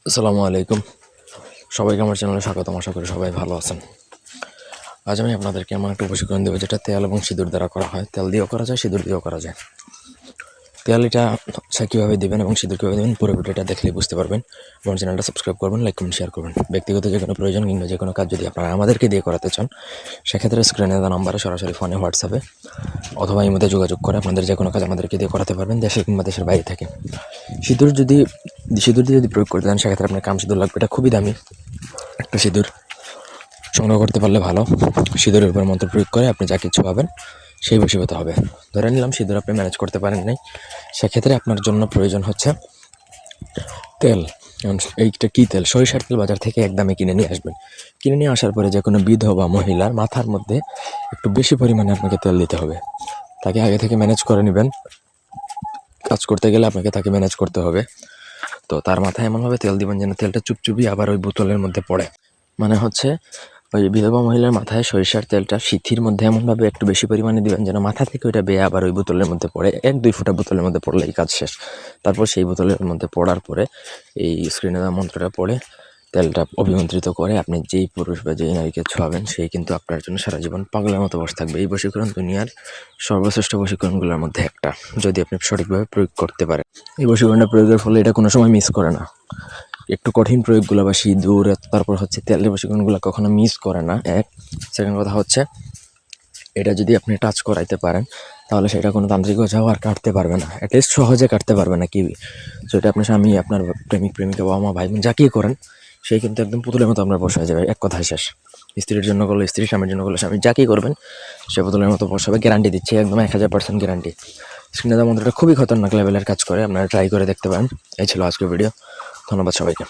আসসালামু আলাইকুম। সবাইকে আমার চ্যানেলে স্বাগতম। আশা করি সবাই ভালো আছেন। আজ আমি আপনাদেরকে এমন একটা প্রশিক্ষণ দেবো যেটা তেল এবং সিঁদুর দ্বারা করা হয়। তেল দিয়েও করা যায়, সিঁদুর দিয়েও করা যায়। তেল এটা কীভাবে দেবেন এবং সিঁদুর কীভাবে দেবেন পুরো ভিডিওটা দেখলেই বুঝতে পারবেন। আমার চ্যানেলটা সাবস্ক্রাইব করবেন, লাইক কমেন্ট শেয়ার করবেন। ব্যক্তিগত যে কোনো প্রয়োজন কিংবা যে কোনো কাজ যদি আপনারা আমাদেরকে দিয়ে করাতে চান, সেক্ষেত্রে স্ক্রিনে দেওয়া নাম্বারে সরাসরি ফোনে, হোয়াটসঅ্যাপে অথবা এই মধ্যে যোগাযোগ করে আপনাদের যে কোনো কাজ আমাদেরকে দিয়ে করাতে পারবেন, দেশে কিংবা দেশের বাইরে থেকে। সিঁদুর দিয়ে যদি প্রয়োগ করতে চান, সেক্ষেত্রে আপনার কাম সিঁদুর লাগবে। এটা খুবই দামি একটা সিঁদুর, সংগ্রহ করতে পারলে ভালো। সিঁদুরের উপর মন্ত্র প্রয়োগ করে আপনি যা কিছু পাবেন সেই বশীভূত হবে। ধরে নিলাম সিঁদুর আপনি ম্যানেজ করতে পারেন নাই, সেক্ষেত্রে আপনার জন্য প্রয়োজন হচ্ছে তেল। এইটা কী তেল? সরিষার তেল বাজার থেকে একদমে কিনে নিয়ে আসবেন। কিনে নিয়ে আসার পরে যে কোনো বিধবা মহিলার মাথার মধ্যে একটু বেশি পরিমাণে আপনাকে তেল দিতে হবে। তাকে আগে থেকে ম্যানেজ করে নেবেন। কাজ করতে গেলে আপনাকে তাকে ম্যানেজ করতে হবে। তো তার মাথায় এমনভাবে তেল দিবেন যেন তেলটা চুপচুপি আবার ওই বোতলের মধ্যে পড়ে। মানে হচ্ছে ওই বিধবা মহিলার মাথায় সরিষার তেলটা সিথির মধ্যে এমনভাবে একটু বেশি পরিমাণে দিবেন যেন মাথা থেকে ওইটা বেয়ে আবার ওই বোতলের মধ্যে পড়ে। 1-2 ফোঁটা বোতলের মধ্যে পড়লেই কাজ শেষ। তারপর সেই বোতলের মধ্যে পড়ার পরে এই স্ক্রিনে দেওয়া মন্ত্রটা পড়ে তেলটা অভিমন্ত্রিত করে আপনি যেই পুরুষ বা যেই নারীকে ছোঁয়াবেন সেই কিন্তু আপনার জন্য সারা জীবন পাগলের মতো বসে থাকবে। এই বশীকরণ দুনিয়ার সর্বশ্রেষ্ঠ বশীকরণগুলোর মধ্যে একটা, যদি আপনি সঠিকভাবে প্রয়োগ করতে পারেন। এই বশীকরণটা প্রয়োগের ফলে এটা কোনো সময় মিস করে না। একটু কঠিন প্রয়োগগুলো বা সিঁদুর, তারপর হচ্ছে তেলের বশীকরণগুলো কখনো মিস করে না। সেকেন্ড কথা হচ্ছে এটা যদি আপনি টাচ করাইতে পারেন তাহলে সেটা কোনো তান্ত্রিক ওঝাও আর কাটতে পারবে না, অ্যাটলিস্ট সহজে কাটতে পারবে না কি। সো এটা আপনার স্বামী, আপনার প্রেমিক প্রেমিকা, বাবা মা, ভাই বোন যাকেই করেন সেই কিন্তু একদম পুতুলের মতো আপনার বসা হয়ে যাবে। এক কথায় শেষ। স্ত্রীর জন্য করলে স্ত্রী, স্বামীর জন্য করলে স্বামী, যাকেই করবেন সে পুতুলের মতো বসা হবে। গ্যারান্টি দিচ্ছে, একদম 1000% গ্যারান্টি। স্ক্রিনে দেওয়া মন্ত্রটা খুবই খতরনাক লেভেলের কাজ করে, আপনারা ট্রাই করে দেখতে পারেন। এই ছিল আজকের ভিডিও। ধন্যবাদ সবাইকে।